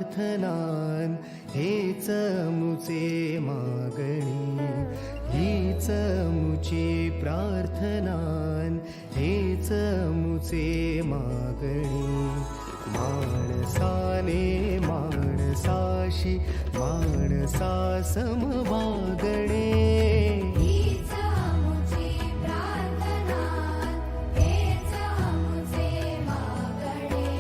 प्रार्थनान हेच मुचे मागणी, हीच मुची प्रार्थनान हेच मुचे मागणी. माणसाने माणसाशी माणसा सम वागणे, हीच आमुची प्रार्थना, हेच आमुचे मागणे.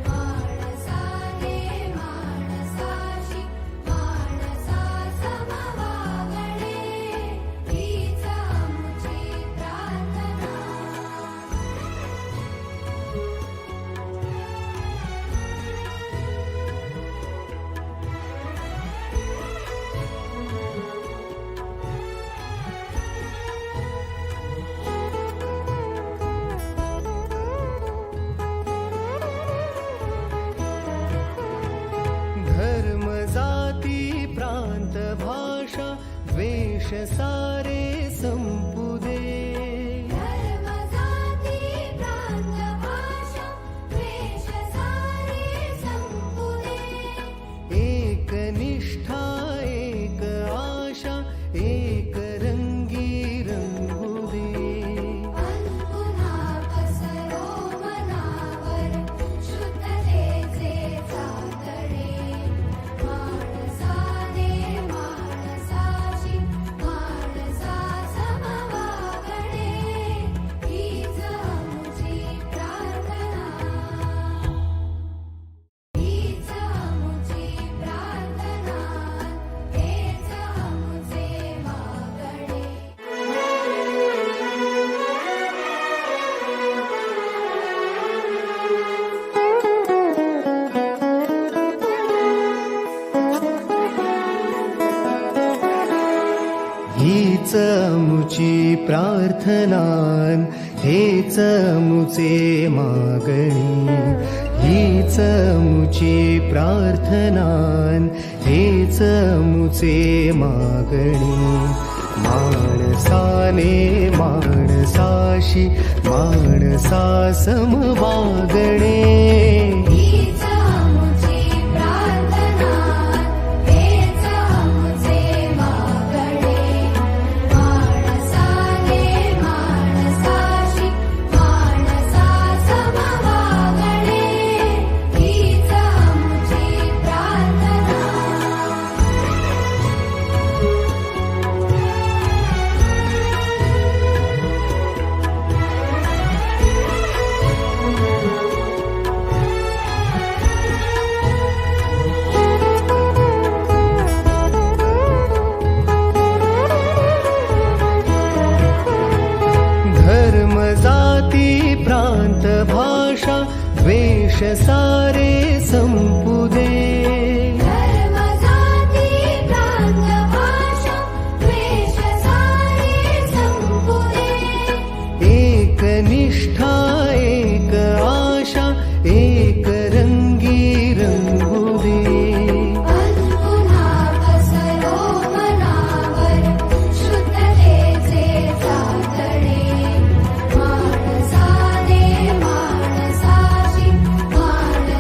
माणसाने माणसाशी माणसा सम वागणे, हीच आमुची प्रार्थना. धर्म जाती प्रांत भाषा द्वेष सारे संपू दे, धर्म जाती प्रांत भाषा द्वेष सारे संपू दे. एक निष्ठा एक आशा एक रंगी रंगू दे. पुन्हा पसरो मनावर शुद्धतेचे चांदणे. माणसाने माणसाशी माणसा सम वागणे, हीच आमुची प्रार्थना. हीच आमुची प्रार्थना, हेच आमुचे मागणे. हीच मुची प्रार्थनान हेच मुचे मागणी, हीच मुची प्रार्थनान हेच मुचे मागणी. माणसाने माणसाशी माणसा सम वागणे, हीच आमुची प्रार्थना, हेच आमुचे मागणे. माणसाने माणसाशी माणसा सम वागणे, हीच आमुची प्रार्थना. धर्म जाती प्रांत भाषा द्वेष सारे संपू दे. धर्म जाती प्रांत भाषा द्वेष सारे संपू दे. एक निष्ठा एक आशा एक रंगी रंगू दे. पुन्हा पसरो मनावर शुद्धतेचे चांदणे. माणसाने माणसाशी माणसा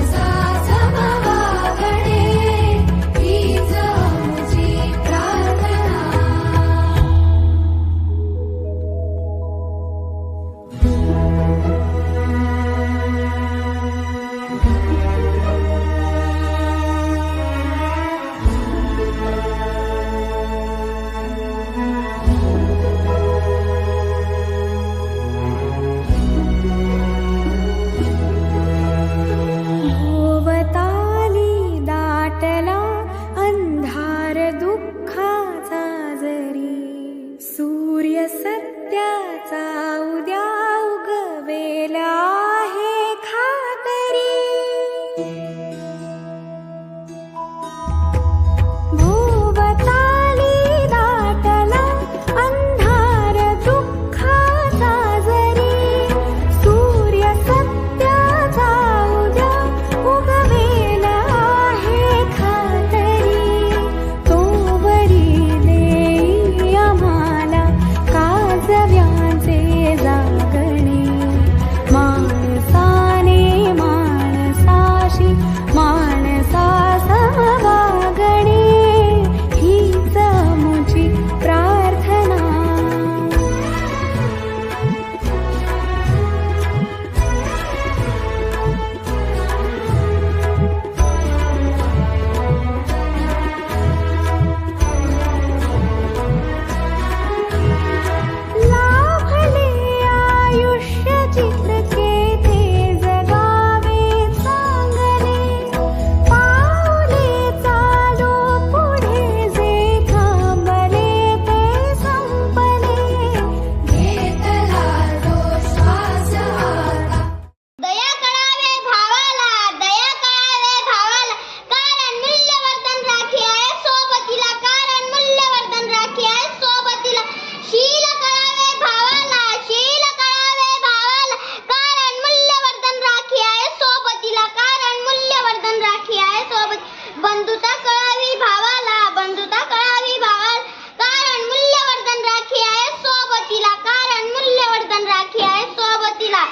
बंधुता कळावी भावाला, बंधुता कळावी भावाला, कारण मूल्यवर्धन राखी आहे सोबतीला, कारण मूल्यवर्धन राखी आहे सोबतीला.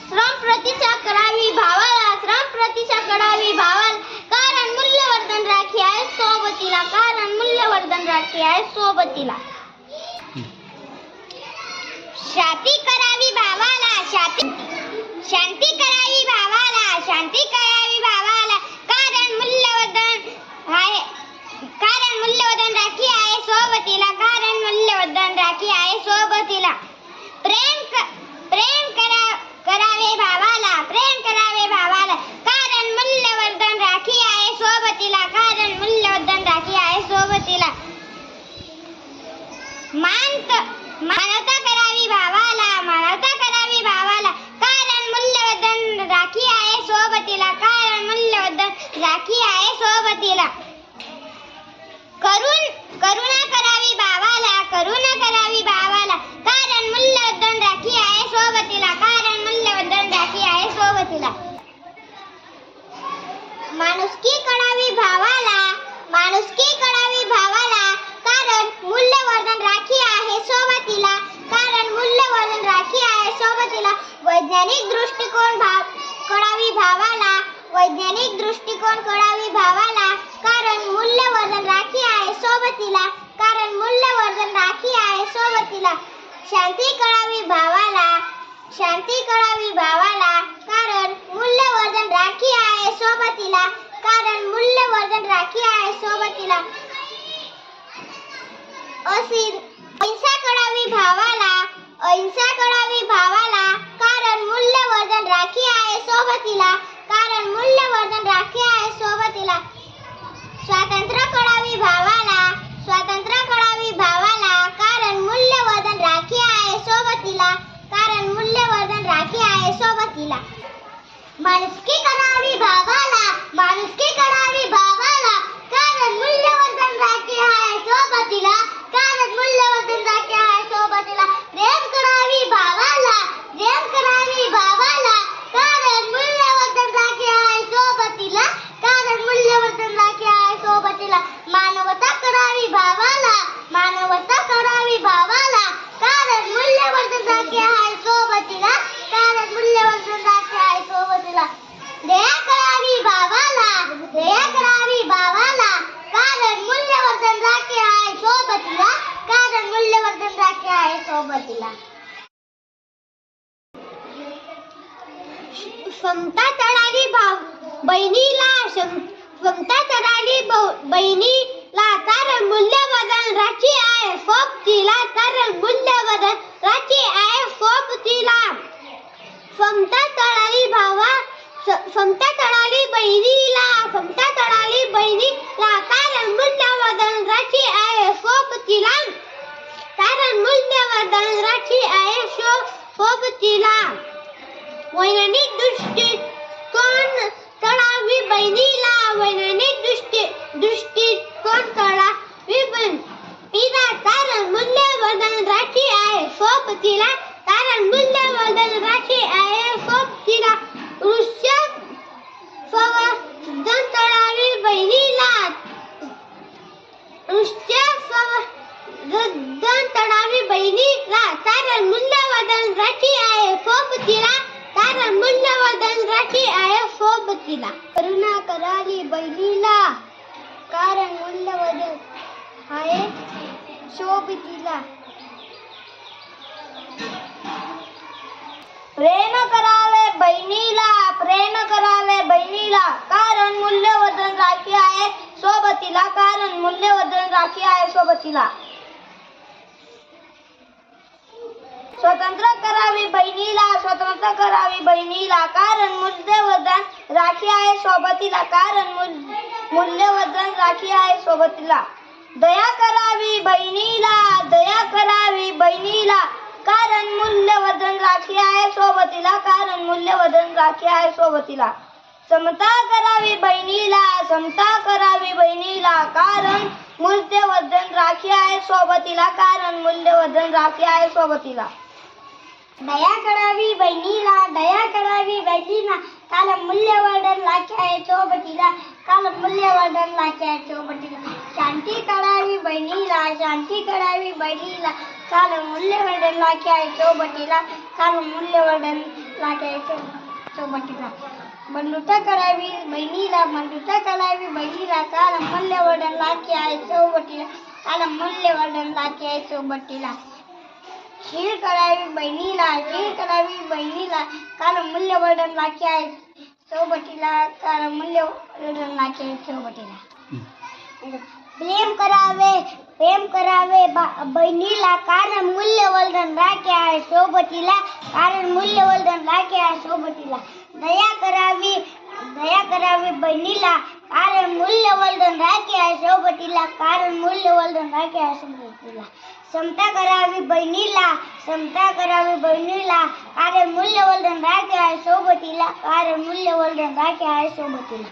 श्रम प्रतीक्षा करावी भावाला, श्रम प्रतीक्षा करावी भावाला, कारण मूल्यवर्धन राखी आहे सोबतीला, कारण मूल्यवर्धन राखी आहे सोबतीला. शांती करावी भावाला, शांती करावी भावाला, शांती करावी भावाला, कारण मूल्यवर्धन आहे, कारण मूल्यवर्धन राखी आहे सोबतीला, कारण मूल्यवर्धन राखी आहे सोबतीला. प्रेम करावे भावाला, प्रेम करावे भावाला, कारण मूल्यवर्धन राखी आहे सोबतीला, कारण मूल्यवर्धन राखी आहे सोबतीला. मानवता करावी भावाला, मानवता करावी भावाला, कारण मूल्यवर्धन राखी आहे सोबतीला, कारण मूल्यवर्धन राखी आहे सोबतीला. करुणा करावी भावाला, करुणा करावी भावाला, कारण मूल्यवर्धन राखी आहे सोबतीला, कारण मूल्यवर्धन राखी आहे सोबतीला. माणुसकी कळावी भावाला, माणुसकी कळावी भावाला, कारण मूल्यवर्धन राखी आहे सोबतीला, कारण मूल्यवर्धन राखी आहे सोबतीला. वैज्ञानिक दृष्टिकोन कळावी भावाला, वैज्ञानिक दृष्टिकोन कळावी भावाला, कारण मूल्यवर्धन राखी आहे सोबतीला, कारण मूल्यवर्धन राखी आहे सोबतीला. शांती कळावी भावाला, शांती कळावी भावाला, कारण मूल्यवर्धन राखी आहे सोबतीला, कारण मूल्यवर्धन राखी आहे सोबतीला. अहिंसा कळावी भावाला, अहिंसा कळावी भावाला, कारण मूल्यवर्धन राखी आहे सोबतीला, कारण मूल्यवर्धन राखी आहे सोबतीला. स्वातंत्र्य कळावी भावाला, स्वातंत्र्य कळावी भावाला, कारण मूल्यवर्धन राखी आहे सोबतीला, कारण मूल्यवर्धन राखी आहे सोबतीला. माणुसकी करावी भावाला, माणुसकी करावी भावाला, कारण मूल्यवर्धन राखी आहे सोबतीला, कारण मूल्यवर्धन राखी आहे सोबतीला. प्रेम करावी भावाला, प्रेम करावी भावाला, कारण मूल्यवर्धन राखी आहे सोबतीला, कारण मूल्यवर्धन राखी आहे सोबतीला. मानवता करावी भावाला, मानवता करावी भावाला, कारण मूल्यवर्धन राखी आहे सोबतीला, कारण मूल्यवर्धन राखी आहे सोबतीला. दया करावी भावाला, दया करावी भावाला, कारण मूल्यवर्धन राखी आहे सोबतीला, कारण मूल्यवर्धन राखी आहे सोबतीला. समता तळाली बहिणीला, समता तळाली बहिणीला, कारण मूल्यवर्धन राखी आहे सोबतीला, कारण मूल्यवर्धन राखी आहे सोबतीला. समता तळाली समता तळाली बहिणीला, समता तळाली बहिणीला, कारण मूल्यवर्धन राखी आहे सोबतीला, कारण मूल्यवर्धन राखी आहे सोबतीला. वैज्ञानिक दृष्टिकोन तळावी बहिणीला, वैज्ञानिक दृष्टिकोन तळावी बहिणीला, कारण मूल्यवर्धन राखी आहे सोबतीला, कारण मूल्यवर्धन राखी आहे सोबतीला. संवर्धन तळावी बहिणीला, संवर्धन तळावी बहिणीला, कारण मूल्यवर्धन राखी आहे सोबतीला, कारण मूल्यवर्धन राखी आहे सोबतीला. करुणा करावी बहिणीला, कारण मूल्यवर्धन आहे सोबतीला. प्रेम करावे बहिणीला, प्रेम करावे बहिणीला, कारण मूल्यवर्धन राखी आहे सोबतीला, कारण मूल्यवर्धन राखी आहे सोबतीला. स्वतंत्र करावी बहिणीला, स्वतंत्र करावी बहिणीला, कारण मूल्यवर्धन राखी आहे सोबतीला, कारण मूल्यवर्धन राखी आहे सोबतीला. दया करावी बहिणीला, दया करावी बहिणीला, कारण मूल्यवर्धन राखी आहे सोबतीला, कारण मूल्यवर्धन राखी आहे सोबतीला. समता करावी बहिणीला, समता करावी बहिणीला, कारण मूल्यवर्धन राखी आहे सोबतीला, कारण मूल्यवर्धन राखी आहे सोबतीला. दया करावी बहिणीला, दया करावी बहिणीला, कारण मूल्यवर्धन राखी आहे सोबतीला, वर्धन लाख्या सोबतीला शांती करावी बहिणीला शांती करावी बहिणीला काल मूल्यवर्धन लाख्या सोबतीला काल मूल्यवर्धन लाख्या सोबतीला बंधुता करावी बहिणीला बंधुता करावी बहिणीला काल मूल्यवर्धन लाख्या सोबतीला काल मूल्यवर्धन लाख्या सोबतीला शील करावी बहिणीला शील करावी बहिणीला काल मूल्यवर्धन लाख्या सोबतीला काल मूल्यवर्धन लाख्या सोबतीला प्रेम करावे बहिणीला कारण मूल्यवर्धन राख्या आहे सोबतीला कारण मूल्यवर्धन राख्या आहे सोबतीला दया करावी बहिणीला कारण मूल्यवर्धन राख्या आहे सोबतीला कारण मूल्यवर्धन राख्या आहे सोबतीला समता करावी बहिणीला कारण मूल्यवर्धन राख्या आहे सोबतीला कारण मूल्यवर्धन राख्या आहे सोबतीला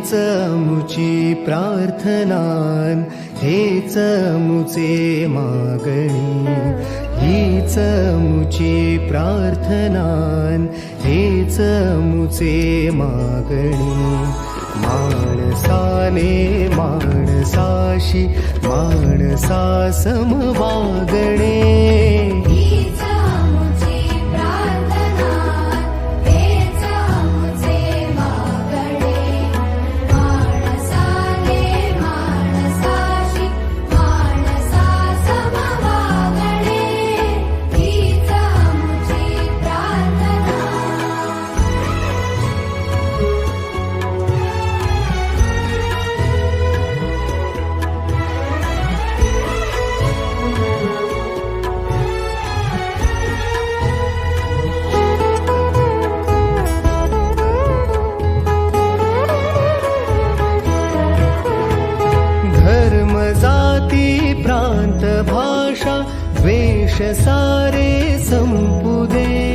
हीच मुची प्रार्थनान हेच मुचे मागणी हीच मुची प्रार्थनान हेच मुचे मागणी माणसाने माणसाशी माणसा सम वागणे सारे संपू दे.